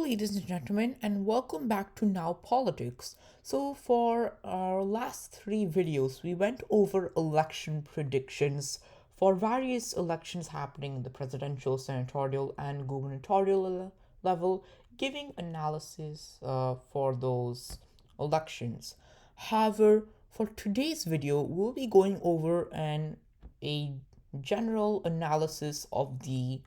ladies and gentlemen, and welcome back to Now Politics. So, for our last three videos, we went over election predictions for various elections happening in the presidential, senatorial, and gubernatorial level, giving analysis for those elections. However, for today's video, we'll be going over a general analysis of the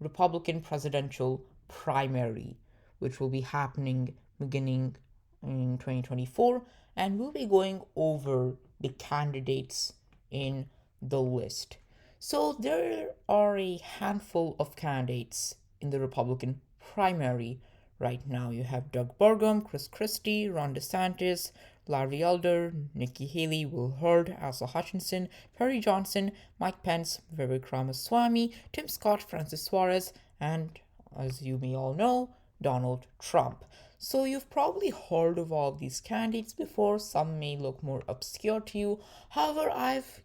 Republican presidential primary, which will be happening beginning in 2024, and we'll be going over the candidates in the list. So there are a handful of candidates in the Republican primary right now. You have Doug Burgum, Chris Christie, Ron DeSantis, Larry Elder, Nikki Haley, Will Hurd, Asa Hutchinson, Perry Johnson, Mike Pence, Vivek Ramaswamy, Tim Scott, Francis Suarez, and, as you may all know, Donald Trump. So you've probably heard of all these candidates before. Some may look more obscure to you. However, I've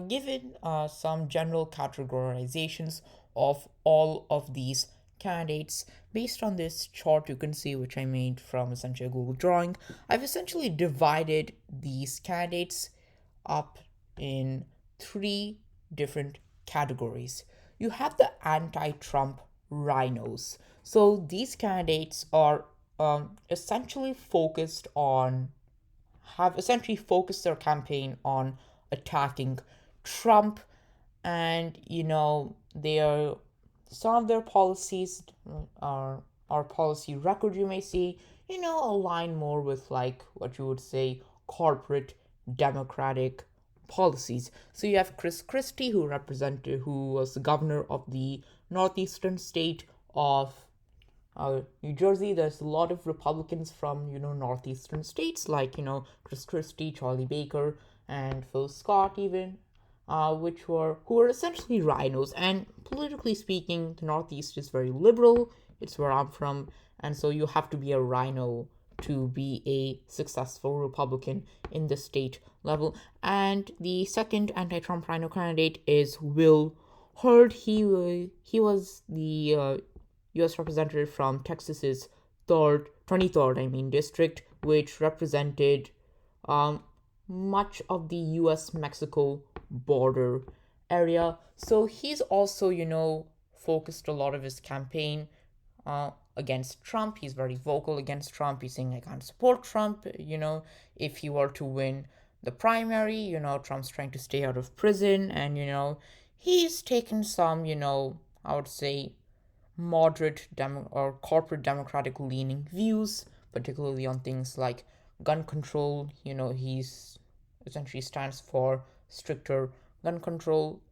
given some general categorizations of all of these candidates based on this chart you can see, which I made from essentially a Google drawing. I've essentially divided these candidates up in three different categories. You have the anti-Trump rhinos. So these candidates are essentially have essentially focused their campaign on attacking Trump, and some of their policies are policy record, you may see, align more with like what you would say corporate democratic policies. So you have Chris Christie, who was the governor of the northeastern state of New Jersey. There's a lot of Republicans from northeastern states like Chris Christie, Charlie Baker, and Phil Scott even, who were essentially rhinos. And politically speaking, the Northeast is very liberal. It's where I'm from, and so you have to be a rhino to be a successful Republican in the state level. And the second anti-Trump rhino candidate is Will Hurd. He was the U.S. representative from Texas's 23rd district, which represented much of the U.S.-Mexico border area. So he's also, focused a lot of his campaign against Trump. He's very vocal against Trump. He's saying, I can't support Trump. If he were to win the primary, Trump's trying to stay out of prison. And, he's taken some, I would say, moderate or corporate democratic leaning views, particularly on things like gun control. He's essentially stands for stricter gun control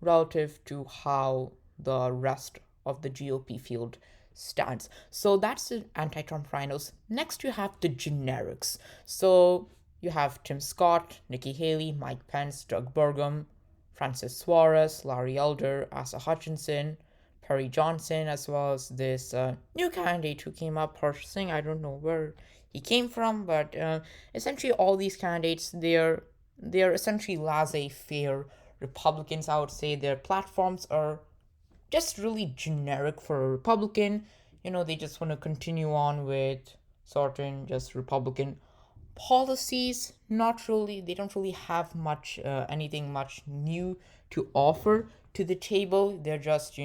relative to how the rest of the GOP field stands. So that's the anti-Trump rhinos. Next, you have the generics. So you have Tim Scott, Nikki Haley, Mike Pence, Doug Burgum, Francis Suarez, Larry Elder, Asa Hutchinson, Perry Johnson, as well as this new candidate who came up purchasing. I don't know where he came from, but essentially all these candidates, they're essentially laissez-faire Republicans. I would say their platforms are just really generic for a Republican. They just want to continue on with certain just Republican policies. They don't really have much anything much new to offer to the table. They're just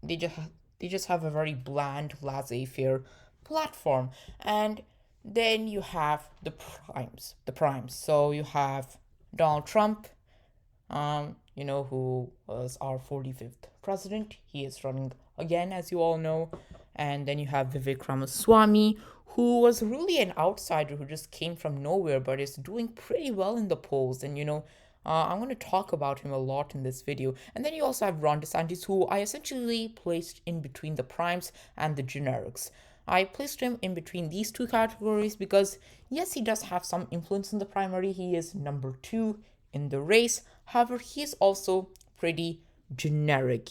they just have a very bland, laissez-faire platform. And then you have the primes. So you have Donald Trump, who was our 45th president. He is running again, as you all know. And then you have Vivek Ramaswamy, who was really an outsider who just came from nowhere, but is doing pretty well in the polls. And, I'm going to talk about him a lot in this video. And then you also have Ron DeSantis, who I essentially placed in between the primes and the generics. I placed him in between these two categories because, yes, he does have some influence in the primary. He is number 2 in the race. However, he is also pretty generic.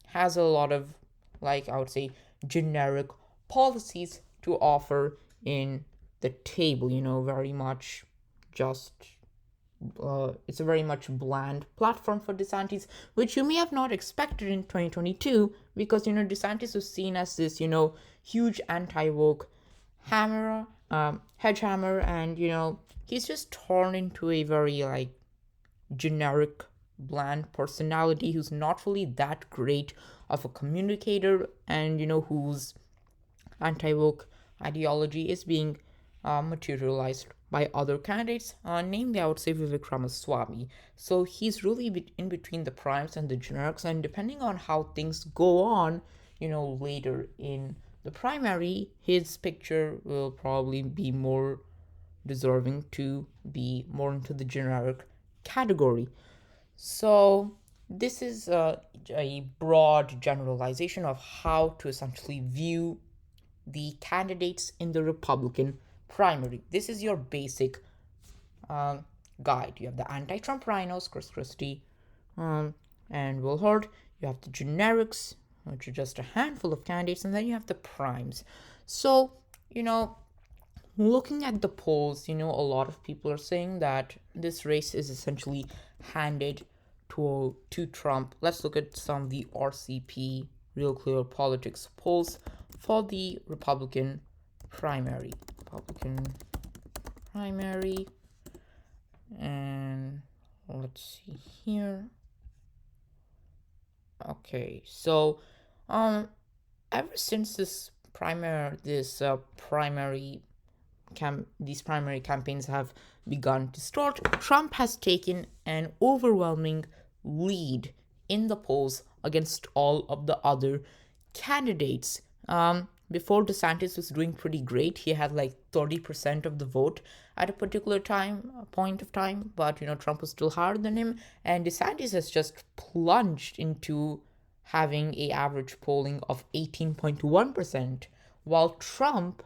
Has a lot of, like, I would say, generic policies to offer in the table. Very much just it's a very much bland platform for DeSantis, which you may have not expected in 2022, because DeSantis was seen as this huge anti-woke hammer, hedge hammer, and he's just torn into a very like generic, bland personality who's not really that great of a communicator, and whose anti-woke ideology is being materialized by other candidates, namely I would say Vivek Ramaswamy. So he's really in between the primes and the generics, and depending on how things go on, later in the primary, his picture will probably be more deserving to be more into the generic category. So this is a broad generalization of how to essentially view the candidates in the Republican primary. This is your basic guide. You have the anti-Trump rhinos, Chris Christie and Will Hurd. You have the generics, which are just a handful of candidates, and then you have the primes. So, looking at the polls, a lot of people are saying that this race is essentially handed to Trump. Let's look at some of the RCP, Real Clear Politics polls for the Republican primary. And let's see here. Okay, so ever since these primary campaigns have begun to start, Trump has taken an overwhelming lead in the polls against all of the other candidates. Before, DeSantis was doing pretty great. He had like 30% of the vote at a particular point of time, but Trump was still higher than him, and DeSantis has just plunged into having a average polling of 18.1%, while Trump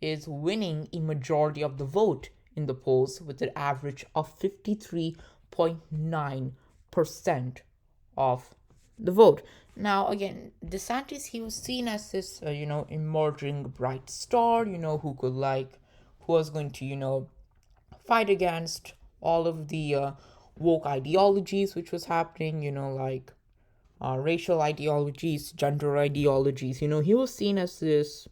is winning a majority of the vote in the polls with an average of 53.9% of the vote. Now, again, DeSantis, he was seen as this, emerging bright star, who was going to, fight against all of the woke ideologies which was happening, like racial ideologies, gender ideologies. He was seen as this,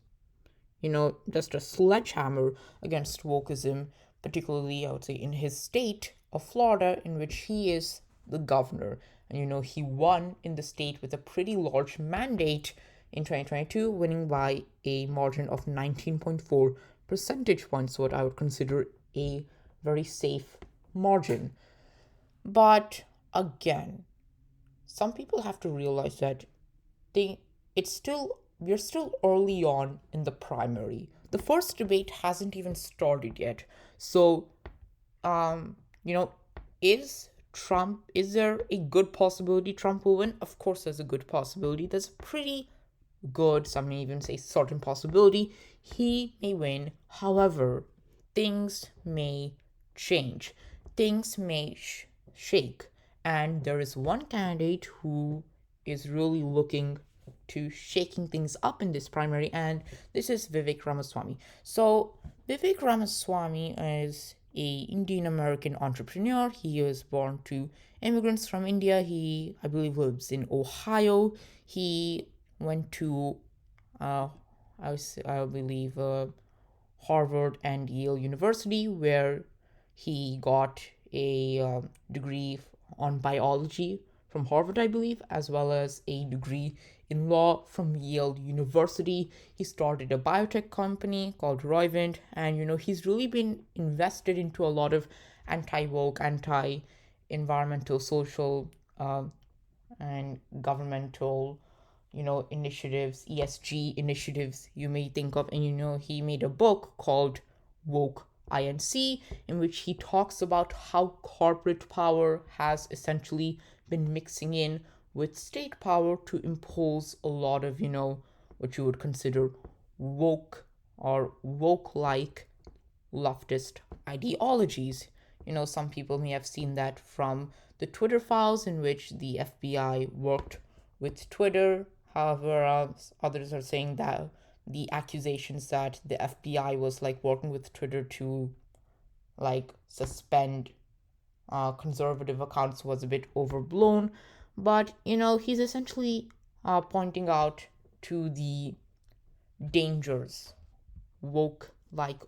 just a sledgehammer against wokeism, particularly, I would say, in his state of Florida, in which he is the governor. And, he won in the state with a pretty large mandate in 2022, winning by a margin of 19.4 percentage points, what I would consider a very safe margin. But again, some people have to realize that we're still early on in the primary. The first debate hasn't even started yet. So, is there a good possibility Trump will win? Of course, there's a good possibility. There's a pretty good, some may even say certain possibility he may win. However, things may change. Things may shake. And there is one candidate who is really looking to shaking things up in this primary, and this is Vivek Ramaswamy. So, Vivek Ramaswamy is a Indian American entrepreneur. He was born to immigrants from India. He, I believe, lives in Ohio. He went to, I believe, Harvard and Yale University, where he got a degree on biology from Harvard, I believe, as well as a degree in law from Yale University. He started a biotech company called Roivant, and he's really been invested into a lot of anti-woke, anti-environmental, social, and governmental, initiatives, ESG initiatives you may think of. And he made a book called Woke INC, in which he talks about how corporate power has essentially been mixing in with state power to impose a lot of, what you would consider woke or woke-like leftist ideologies. Some people may have seen that from the Twitter files, in which the FBI worked with Twitter. However, others are saying that the accusations that the FBI was working with Twitter to like suspend conservative accounts was a bit overblown, but he's essentially pointing out to the dangers woke like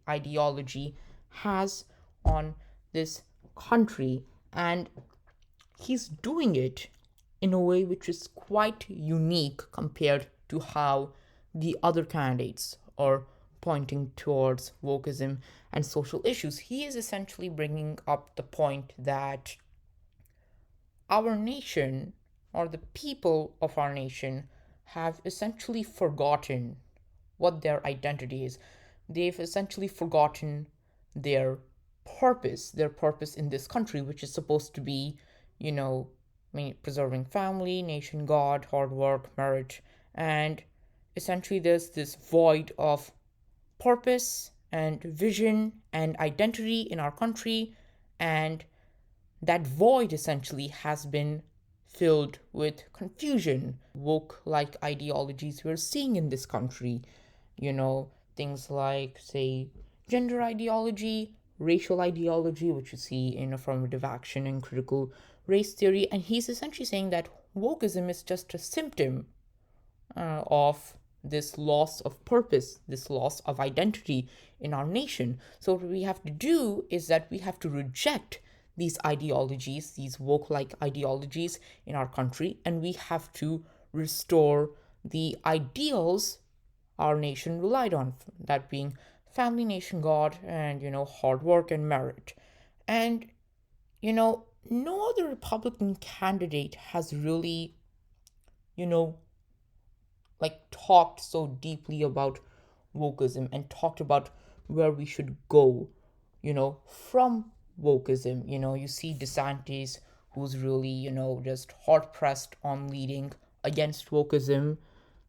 ideology has on this country, and he's doing it in a way which is quite unique compared to how the other candidates are pointing towards wokeism and social issues. He is essentially bringing up the point that our nation, or the people of our nation, have essentially forgotten what their identity is. They've essentially forgotten their their purpose in this country, which is supposed to be, preserving family, nation, God, hard work, merit. And essentially, there's this void of purpose and vision and identity in our country, and that void essentially has been filled with confusion, woke like ideologies we're seeing in this country. Things like, say, gender ideology, racial ideology, which you see in affirmative action and critical race theory. And he's essentially saying that wokeism is just a symptom of this loss of purpose, this loss of identity in our nation. So, what we have to do is that we have to reject these ideologies, these woke like ideologies in our country, and we have to restore the ideals our nation relied on, that being family, nation, God, and hard work and merit. And no other Republican candidate has really you know talked so deeply about wokeism and talked about where we should go from wokeism. You see DeSantis, who's really just hard pressed on leading against wokeism.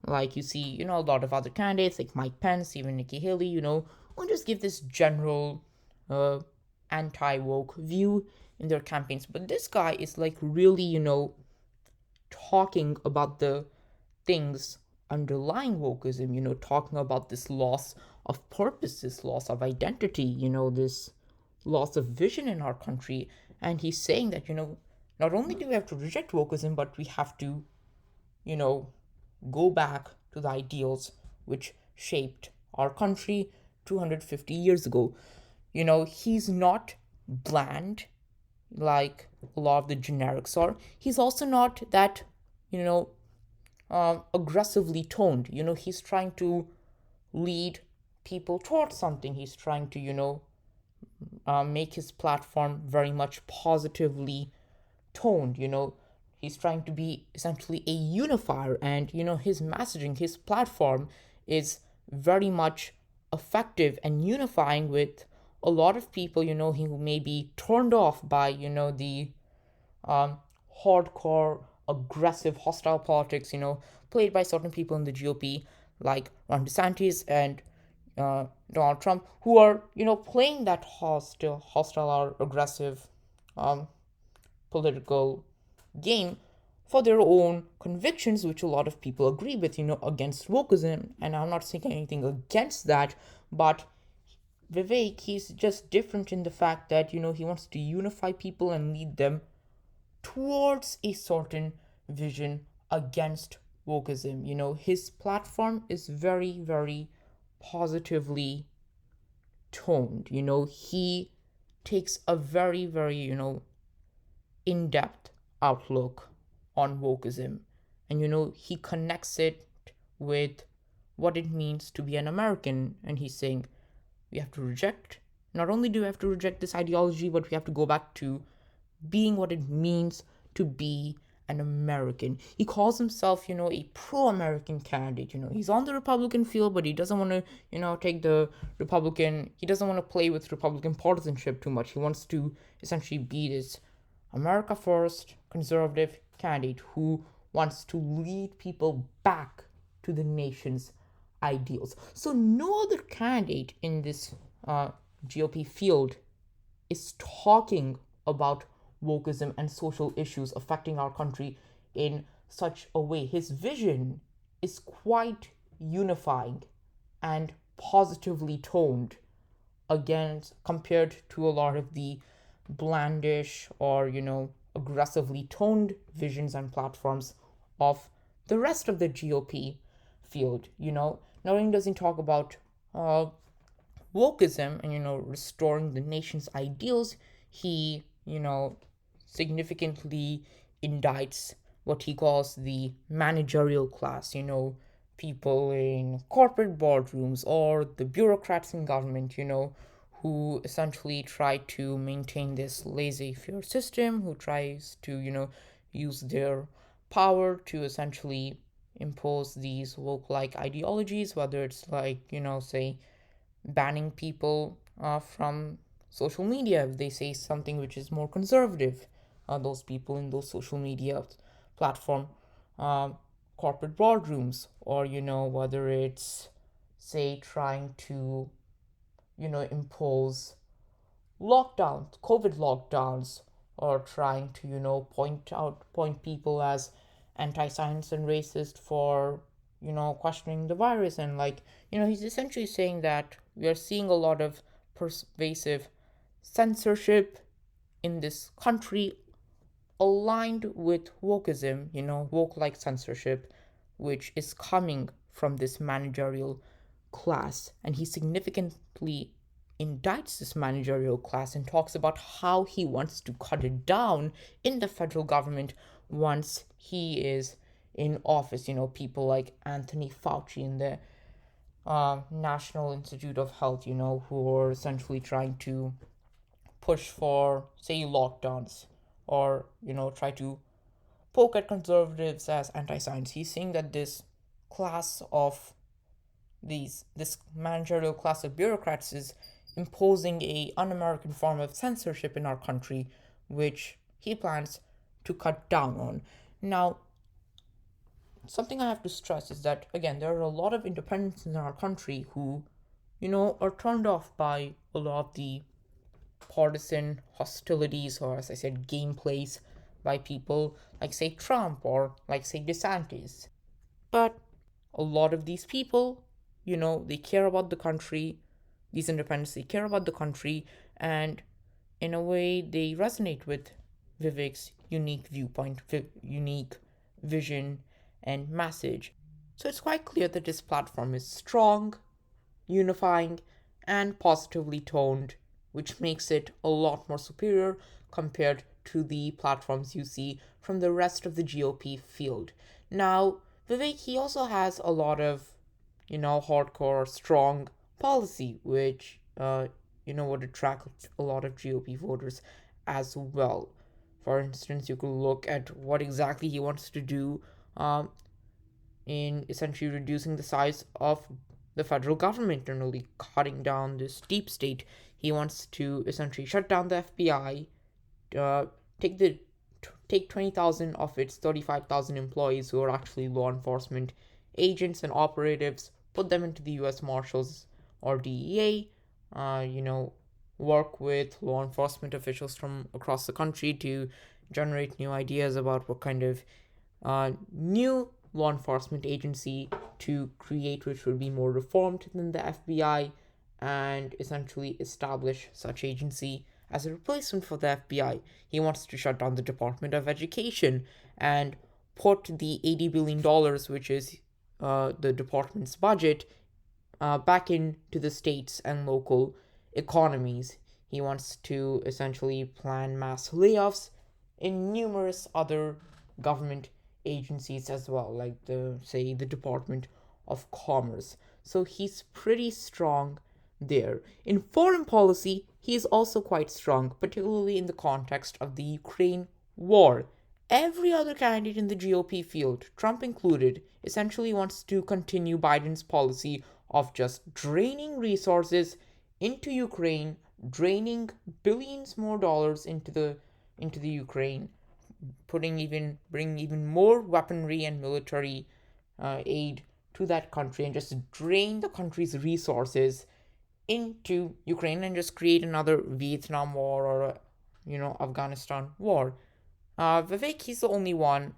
Like, you see a lot of other candidates like Mike Pence, even Nikki Haley, will just give this general anti-woke view in their campaigns. But this guy is like really talking about the things underlying wokeism, talking about this loss of purpose, this loss of identity, this loss of vision in our country. And he's saying that, not only do we have to reject wokeism, but we have to, go back to the ideals which shaped our country 250 years ago. He's not bland like a lot of the generics are. He's also not that, aggressively toned. He's trying to lead people towards something. He's trying to, make his platform very much positively toned. He's trying to be essentially a unifier, and his messaging, his platform is very much effective and unifying with a lot of people, who may be turned off by the hardcore, aggressive, hostile politics, played by certain people in the GOP, like Ron DeSantis and Donald Trump, who are, playing that hostile or aggressive political game for their own convictions, which a lot of people agree with, against wokeism. And I'm not saying anything against that, but Vivek, he's just different in the fact that, he wants to unify people and lead them towards a certain vision against wokeism. His platform is very, very positively toned. He takes a very, very, in depth outlook on wokeism. And, he connects it with what it means to be an American. And he's saying we have to reject, not only do we have to reject this ideology, but we have to go back to being what it means to be an American. He calls himself, a pro-American candidate. He's on the Republican field, but he doesn't want to, take the Republican, he doesn't want to play with Republican partisanship too much. He wants to essentially be this America First conservative candidate who wants to lead people back to the nation's ideals. So no other candidate in this GOP field is talking about wokeism and social issues affecting our country in such a way. His vision is quite unifying and positively toned against compared to a lot of the blandish or aggressively toned visions and platforms of the rest of the GOP field. Not only does he talk about wokeism and restoring the nation's ideals, he significantly indicts what he calls the managerial class, people in corporate boardrooms or the bureaucrats in government, who essentially try to maintain this laissez-faire system, who tries to, use their power to essentially impose these woke like ideologies, whether it's like, say, banning people from social media if they say something which is more conservative. Those people in those social media platform uh, corporate boardrooms, or whether it's, say, trying to impose lockdowns, COVID lockdowns, or trying to point people as anti-science and racist for questioning the virus. And like he's essentially saying that we are seeing a lot of pervasive censorship in this country aligned with wokeism, woke like censorship, which is coming from this managerial class. And he significantly indicts this managerial class and talks about how he wants to cut it down in the federal government once he is in office. People like Anthony Fauci in the National Institute of Health, who are essentially trying to push for, say, lockdowns, or try to poke at conservatives as anti-science. He's saying that this managerial class of bureaucrats is imposing a un-American form of censorship in our country, which he plans to cut down on. Now, something I have to stress is that, again, there are a lot of independents in our country who are turned off by a lot of the partisan hostilities, or as I said, gameplays by people like, say, Trump, or like, say, DeSantis. But a lot of these people, they care about the country. These independents, they care about the country, and in a way they resonate with Vivek's unique viewpoint, unique vision and message. So it's quite clear that this platform is strong, unifying, and positively toned, which makes it a lot more superior compared to the platforms you see from the rest of the GOP field. Now, Vivek, he also has a lot of, hardcore, strong policy, which, would attract a lot of GOP voters as well. For instance, you could look at what exactly he wants to do in essentially reducing the size of the federal government and really cutting down this deep state. He wants to essentially shut down the FBI, uh, take 20,000 of its 35,000 employees who are actually law enforcement agents and operatives, put them into the U.S. Marshals or DEA, work with law enforcement officials from across the country to generate new ideas about what kind of new law enforcement agency to create, which would be more reformed than the FBI, and essentially establish such agency as a replacement for the FBI. He wants to shut down the Department of Education and put the $80 billion, which is the department's budget, back into the states and local economies. He wants to essentially plan mass layoffs in numerous other government agencies as well, like the Department of Commerce. So he's pretty strong there. In foreign policy, he is also quite strong, particularly in the context of the Ukraine war. Every other candidate in the GOP field, Trump included, essentially wants to continue Biden's policy of just draining resources into Ukraine, draining billions more dollars into the Ukraine, bringing even more weaponry and military aid to that country, and just drain the country's resources into Ukraine and just create another Vietnam War or Afghanistan war. Vivek, he's the only one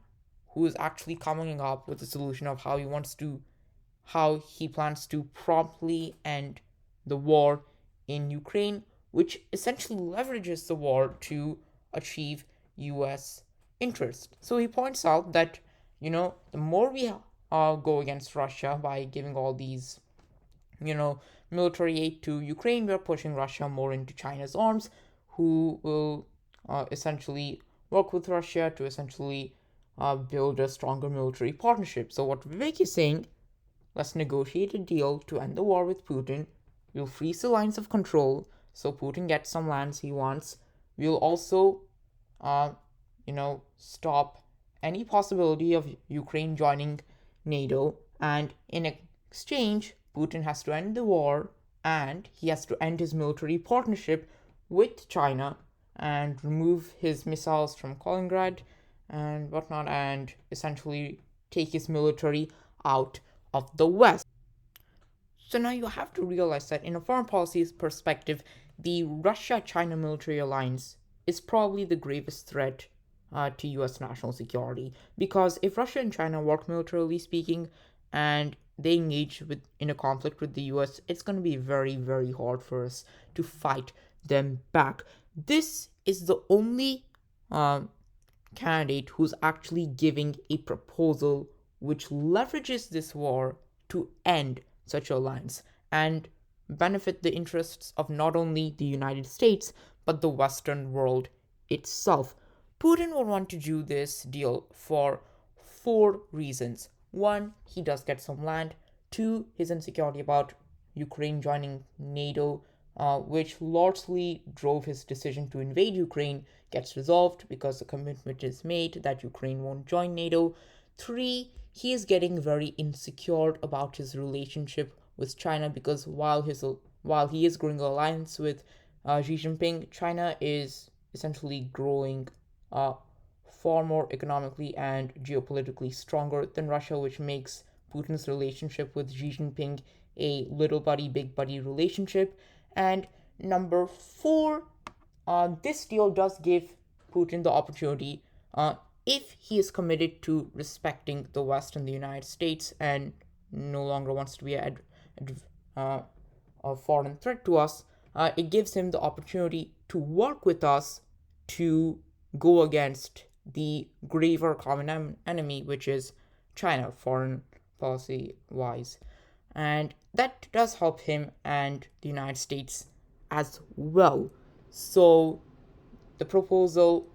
who is actually coming up with a solution of how he plans to promptly end the war in Ukraine, which essentially leverages the war to achieve US interest. So he points out that, the more we go against Russia by giving all these, you know, military aid to Ukraine, we're pushing Russia more into China's arms, who will essentially work with Russia to essentially build a stronger military partnership. So, what Vivek is saying, let's negotiate a deal to end the war with Putin. We'll freeze the lines of control so Putin gets some lands he wants. We'll also, stop any possibility of Ukraine joining NATO. And in exchange, Putin has to end the war and he has to end his military partnership with China and remove his missiles from Kaliningrad and whatnot, and essentially take his military out of the West. So now you have to realize that in a foreign policy perspective, the Russia China military alliance is probably the gravest threat to US national security. Because if Russia and China work militarily speaking and they engage in a conflict with the US, it's going to be very, very hard for us to fight them back. This is the only candidate who's actually giving a proposal which leverages this war to end such alliance and benefit the interests of not only the United States but the Western world itself. Putin would want to do this deal for 4 reasons. 1, he does get some land. 2, his insecurity about Ukraine joining NATO, which largely drove his decision to invade Ukraine, gets resolved because the commitment is made that Ukraine won't join NATO. 3, he is getting very insecure about his relationship with China because while he is growing an alliance with Xi Jinping, China is essentially growing far more economically and geopolitically stronger than Russia, which makes Putin's relationship with Xi Jinping a little buddy, big buddy relationship. And number 4, this deal does give Putin the opportunity, if he is committed to respecting the West and the United States and no longer wants to be a foreign threat to us, it gives him the opportunity to work with us to go against the graver common enemy, which is China, foreign policy wise. And that does help him and the United States as well. So the proposal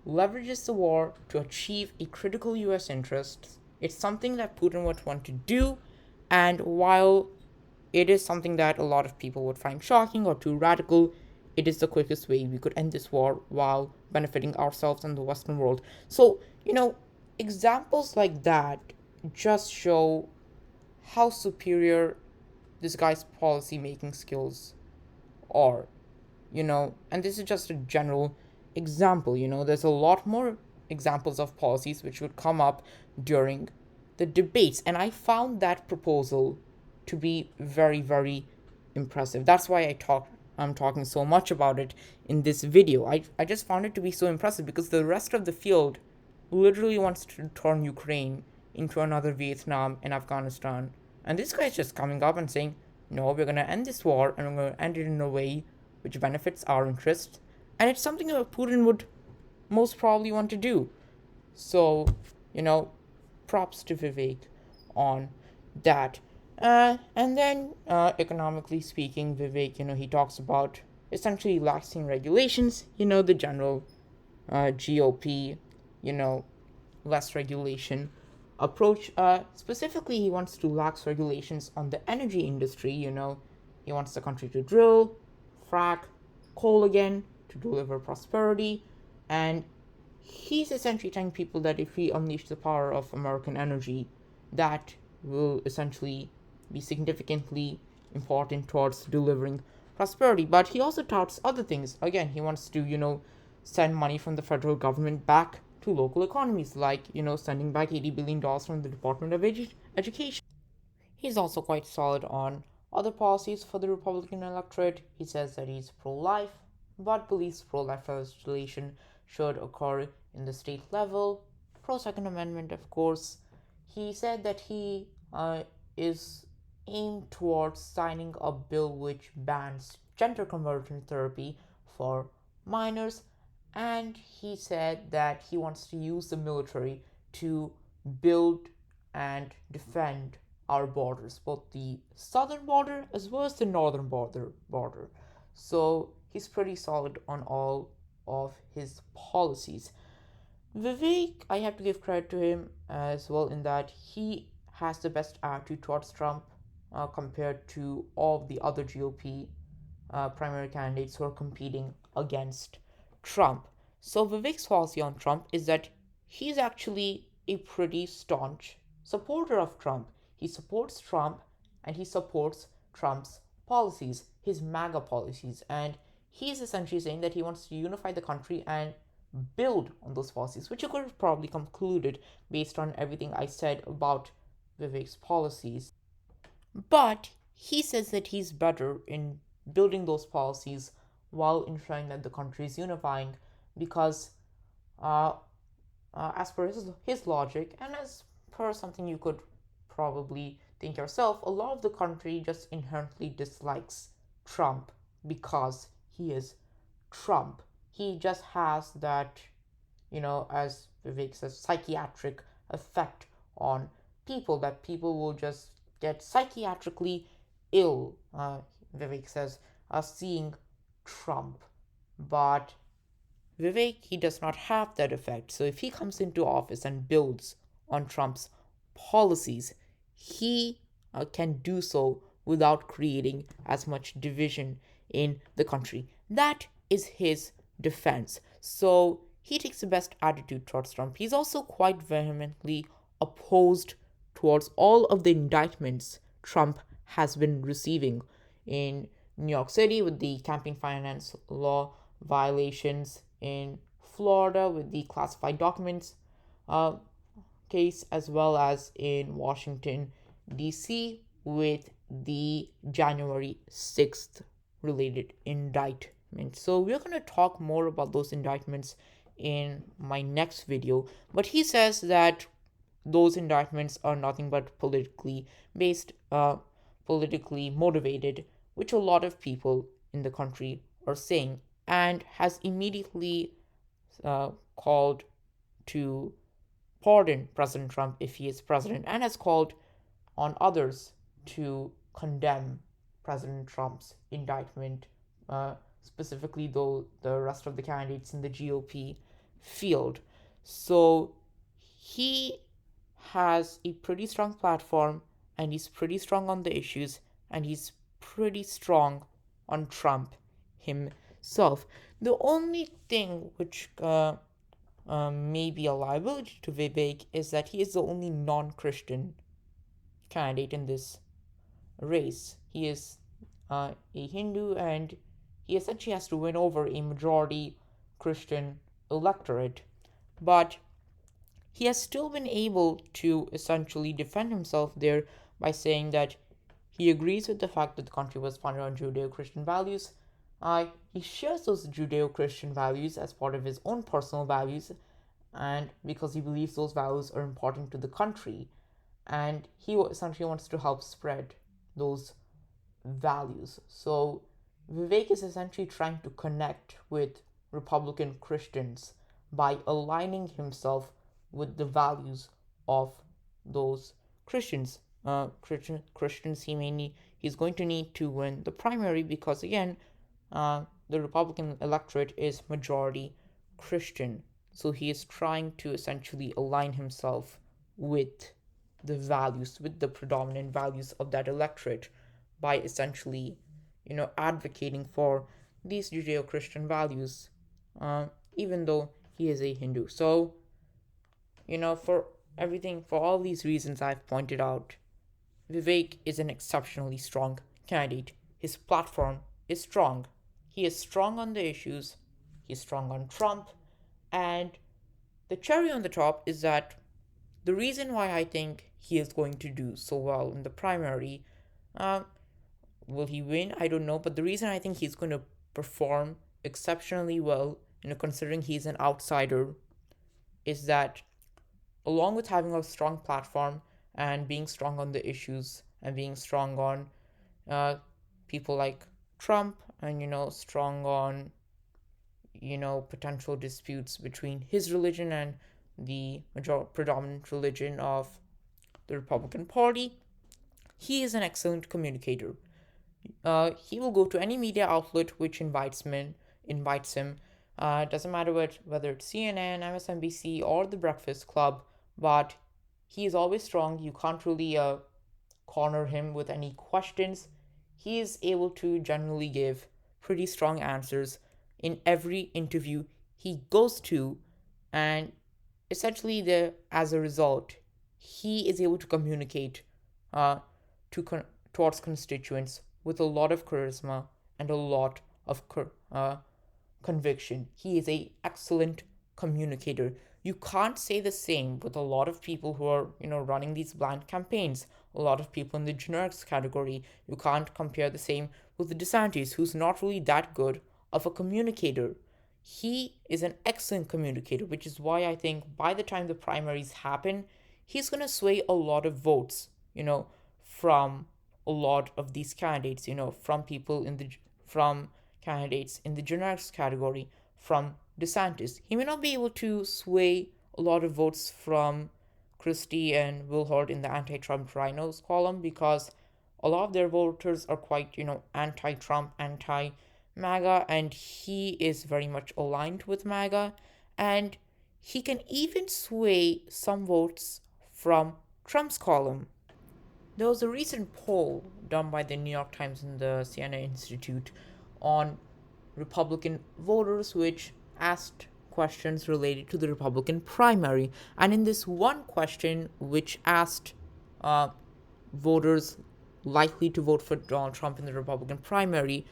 leverages the war to achieve a critical US interest. It's something that Putin would want to do, and while it is something that a lot of people would find shocking or too radical, it is the quickest way we could end this war while benefiting ourselves and the Western world. So, examples like that just show how superior this guy's policy making skills are, and this is just a general example. There's a lot more examples of policies which would come up during the debates, and I found that proposal to be very, very impressive. That's why I'm talking so much about it in this video. I just found it to be so impressive because the rest of the field literally wants to turn Ukraine into another Vietnam and Afghanistan. And this guy's just coming up and saying, no, we're going to end this war and we're going to end it in a way which benefits our interests. And it's something that Putin would most probably want to do. So, props to Vivek on that. And then, economically speaking, Vivek, he talks about essentially laxing regulations, the general GOP, less regulation approach. Specifically, he wants to lax regulations on the energy industry. He wants the country to drill, frack, coal again to deliver prosperity. And he's essentially telling people that if we unleash the power of American energy, that will essentially be significantly important towards delivering prosperity. But he also touts other things. Again, he wants to, send money from the federal government back to local economies, like, sending back $80 billion from the Department of Education. He's also quite solid on other policies for the Republican electorate. He says that he's pro-life, but believes pro-life legislation should occur in the state level. Pro-Second Amendment, of course. He said that he is aimed towards signing a bill which bans gender conversion therapy for minors, and he said that he wants to use the military to build and defend our borders, both the southern border as well as the northern border. So he's pretty solid on all of his policies. Vivek, I have to give credit to him as well in that he has the best attitude towards Trump compared to all the other GOP primary candidates who are competing against Trump. So Vivek's policy on Trump is that he's actually a pretty staunch supporter of Trump. He supports Trump and he supports Trump's policies, his MAGA policies, and he's essentially saying that he wants to unify the country and build on those policies, which you could have probably concluded based on everything I said about Vivek's policies. But he says that he's better in building those policies while ensuring that the country is unifying because, uh, as per his logic, and as per something you could probably think yourself, a lot of the country just inherently dislikes Trump because he is Trump. He just has that, as Vivek says, psychiatric effect on people, that people will just get psychiatrically ill, Vivek says, seeing Trump. But Vivek, he does not have that effect. So if he comes into office and builds on Trump's policies, he can do so without creating as much division in the country. That is his defense. So he takes the best attitude towards Trump. He's also quite vehemently opposed towards all of the indictments Trump has been receiving in New York City with the campaign finance law violations, in Florida with the classified documents uh, case, as well as in Washington, D.C. with the January 6th related indictment. So we're going to talk more about those indictments in my next video. But he says that those indictments are nothing but politically based, politically motivated, which a lot of people in the country are saying, and has immediately called to pardon President Trump if he is president, and has called on others to condemn President Trump's indictment, specifically though the rest of the candidates in the GOP field. So he has a pretty strong platform, and he's pretty strong on the issues, and he's pretty strong on Trump himself. The only thing which may be a liability to Vivek is that he is the only non Christian candidate in this race. He is a Hindu, and he essentially has to win over a majority Christian electorate. But he has still been able to essentially defend himself there by saying that he agrees with the fact that the country was founded on Judeo Christian values. He shares those Judeo Christian values as part of his own personal values, and because he believes those values are important to the country, and he essentially wants to help spread those values. So Vivek is essentially trying to connect with Republican Christians by aligning himself with the values of those Christians. Christians, he's going to need to win the primary because again, the Republican electorate is majority Christian. So he is trying to essentially align himself with the values, with the predominant values of that electorate by essentially, advocating for these Judeo-Christian values, even though he is a Hindu. So, for all these reasons I've pointed out, Vivek is an exceptionally strong candidate. His platform is strong. He is strong on the issues, he's strong on Trump, and the cherry on the top is that the reason why I think he is going to do so well in the primary, will he win? I don't know, but the reason I think he's going to perform exceptionally well, considering he's an outsider, is that along with having a strong platform and being strong on the issues and being strong on people like Trump and strong on potential disputes between his religion and the predominant religion of the Republican Party. He is an excellent communicator. He will go to any media outlet which invites him. Doesn't matter whether it's CNN, MSNBC, or The Breakfast Club, but he is always strong. You can't really corner him with any questions. He is able to generally give pretty strong answers in every interview he goes to, and essentially, as a result, he is able to communicate uh, towards constituents with a lot of charisma and a lot of conviction. He is a excellent communicator. You can't say the same with a lot of people who are running these blind campaigns. A lot of people in the generics category. You can't compare the same with the DeSantis, who's not really that good of a communicator. He is an excellent communicator, which is why I think by the time the primaries happen, he's going to sway a lot of votes, from a lot of these candidates, from candidates in the generics category, from DeSantis. He may not be able to sway a lot of votes from Christie and Wilhord in the anti-Trump rhinos column, because a lot of their voters are quite, anti-Trump, anti-MAGA, and he is very much aligned with MAGA, and he can even sway some votes from Trump's column. There was a recent poll done by the New York Times and the Siena Institute on Republican voters, which asked questions related to the Republican primary. And in this one question, which asked voters likely to vote for Donald Trump in the Republican primary,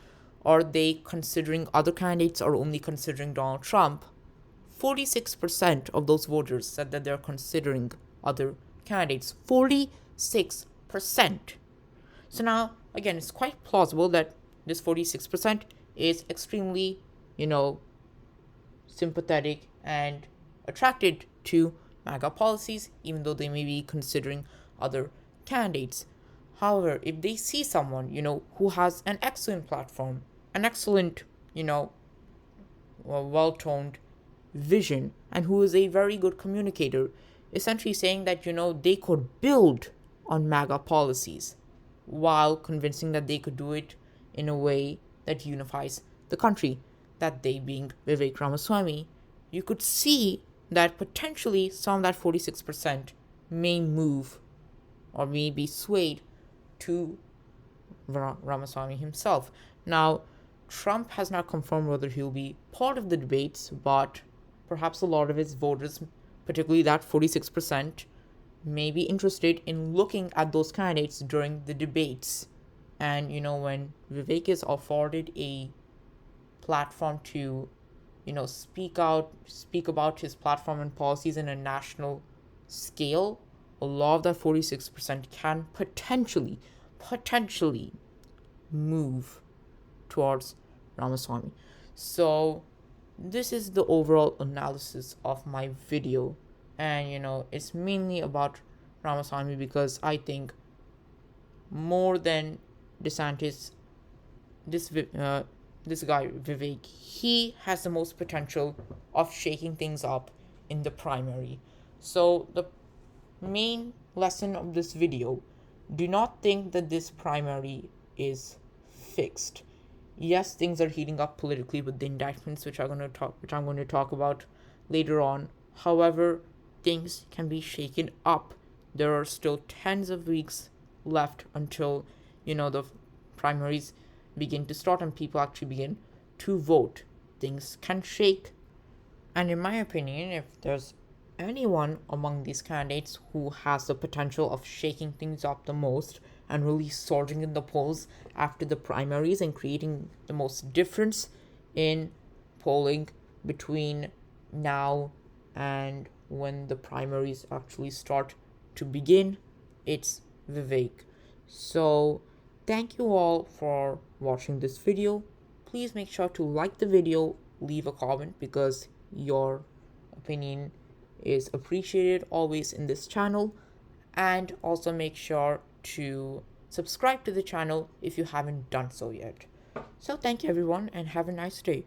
are they considering other candidates or only considering Donald Trump? 46% of those voters said that they're considering other candidates. 46%. So now, again, it's quite plausible that this 46% is extremely, sympathetic and attracted to MAGA policies, even though they may be considering other candidates. However, if they see someone, who has an excellent platform, an excellent, well-toned vision, and who is a very good communicator, essentially saying that, they could build on MAGA policies while convincing that they could do it in a way that unifies the country, that they being Vivek Ramaswamy, you could see that potentially some of that 46% may move or may be swayed to Ramaswamy himself. Now, Trump has not confirmed whether he'll be part of the debates, but perhaps a lot of his voters, particularly that 46%, may be interested in looking at those candidates during the debates. And when Vivek is afforded a platform to speak about his platform and policies in a national scale, a lot of that 46% can potentially move towards Ramaswamy. So this is the overall analysis of my video, and it's mainly about Ramaswamy because I think more than DeSantis, this guy Vivek, he has the most potential of shaking things up in the primary. So the main lesson of this video: do not think that this primary is fixed. Yes, things are heating up politically with the indictments, which I'm going to talk about later on. However, things can be shaken up. There are still tens of weeks left until the primaries begin to start and people actually begin to vote. Things can shake, and in my opinion, if there's anyone among these candidates who has the potential of shaking things up the most and really surging in the polls after the primaries and creating the most difference in polling between now and when the primaries actually start to begin, it's Vivek. So thank you all for watching this video. Please make sure to like the video, leave a comment, because your opinion is appreciated always in this channel, and also make sure to subscribe to the channel if you haven't done so yet. So thank you everyone and have a nice day.